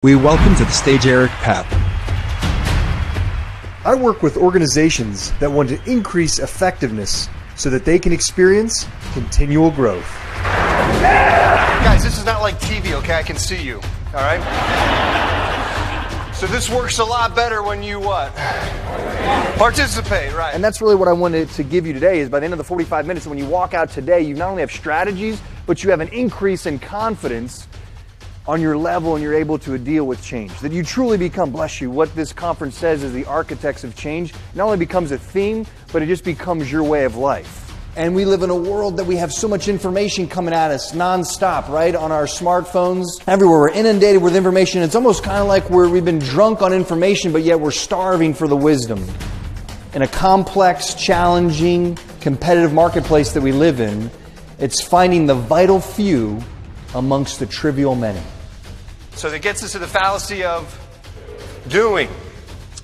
We welcome to the stage Eric Papp. I work with organizations that want to increase effectiveness so that they can experience continual growth. Guys, this is not like TV, okay? I can see you, all right? So this works a lot better when you what? Participate, right? And that's really what I wanted to give you today is by the end of the 45 minutes, when you walk out today, you not only have strategies, but you have an increase in confidence on your level and you're able to deal with change. That you truly become, bless you, what this conference says is the architects of change. Not only becomes a theme, but it just becomes your way of life. And we live in a world that we have so much information coming at us nonstop, right? On our smartphones. Everywhere we're inundated with information. It's almost kind of like we've been drunk on information, but yet we're starving for the wisdom. In a complex, challenging, competitive marketplace that we live in, it's finding the vital few amongst the trivial many. So that gets us to the fallacy of doing,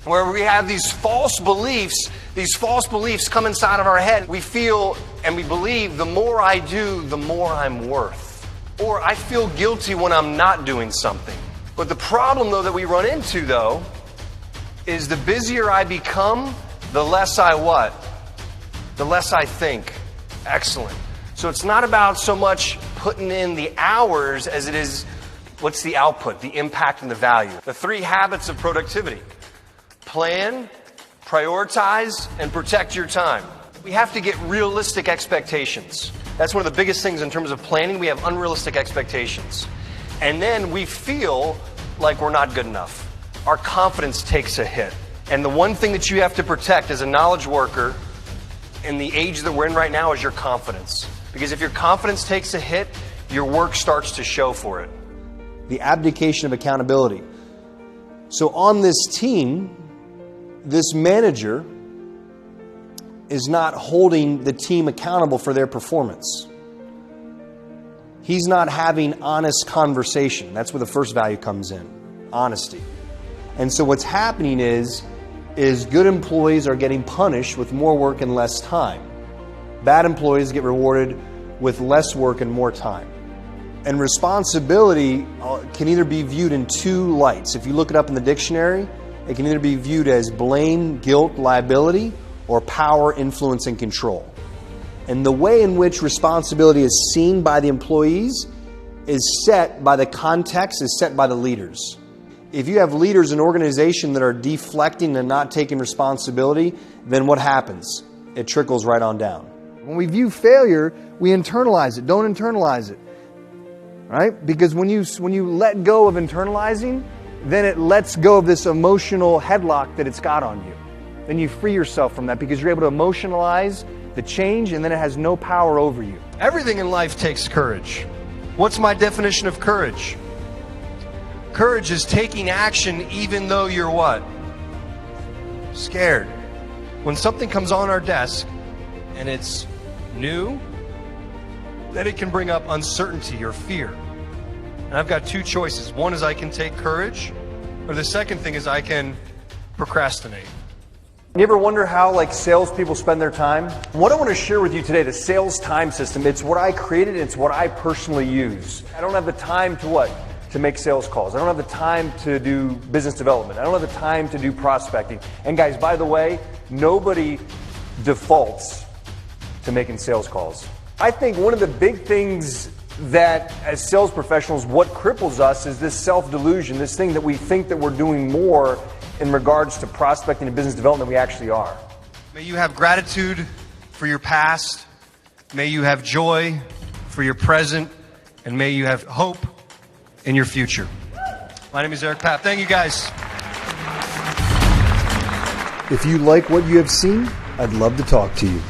where we have these false beliefs come inside of our head. We feel and we believe the more I do, the more I'm worth. Or I feel guilty when I'm not doing something. But the problem, though, that we run into, though, is the busier I become, the less I what? The less I think. Excellent. So it's not about so much putting in the hours as it is what's the output, the impact, and the value. The 3 habits of productivity. Plan, prioritize, and protect your time. We have to get realistic expectations. That's one of the biggest things in terms of planning. We have unrealistic expectations. And then we feel like we're not good enough. Our confidence takes a hit. And the one thing that you have to protect as a knowledge worker in the age that we're in right now is your confidence. Because if your confidence takes a hit, your work starts to show for it. The abdication of accountability. So on this team, this manager is not holding the team accountable for their performance. He's not having honest conversation. That's where the first value comes in, honesty. And so what's happening is good employees are getting punished with more work and less time. Bad employees get rewarded with less work and more time. And responsibility can either be viewed in 2 lights. If you look it up in the dictionary, it can either be viewed as blame, guilt, liability, or power, influence, and control. And the way in which responsibility is seen by the employees is set by the context, is set by the leaders. If you have leaders in an organization that are deflecting and not taking responsibility, then what happens? It trickles right on down. When we view failure, we internalize it. Don't internalize it. Right? Because when you let go of internalizing, then it lets go of this emotional headlock that it's got on you. Then you free yourself from that because you're able to emotionalize the change and then it has no power over you. Everything in life takes courage. What's my definition of courage? Courage is taking action even though you're what? Scared. When something comes on our desk and it's new, then it can bring up uncertainty or fear. And I've got 2 choices. One is I can take courage, or the second thing is I can procrastinate. You ever wonder how salespeople spend their time? What I want to share with you today, the sales time system, it's what I created, it's what I personally use. I don't have the time to what? To make sales calls. I don't have the time to do business development. I don't have the time to do prospecting. And guys, by the way, nobody defaults to making sales calls. I think one of the big things that as sales professionals, what cripples us is this self-delusion, this thing that we think that we're doing more in regards to prospecting and business development than we actually are. May you have gratitude for your past. May you have joy for your present. And may you have hope in your future. My name is Eric Papp. Thank you, guys. If you like what you have seen, I'd love to talk to you.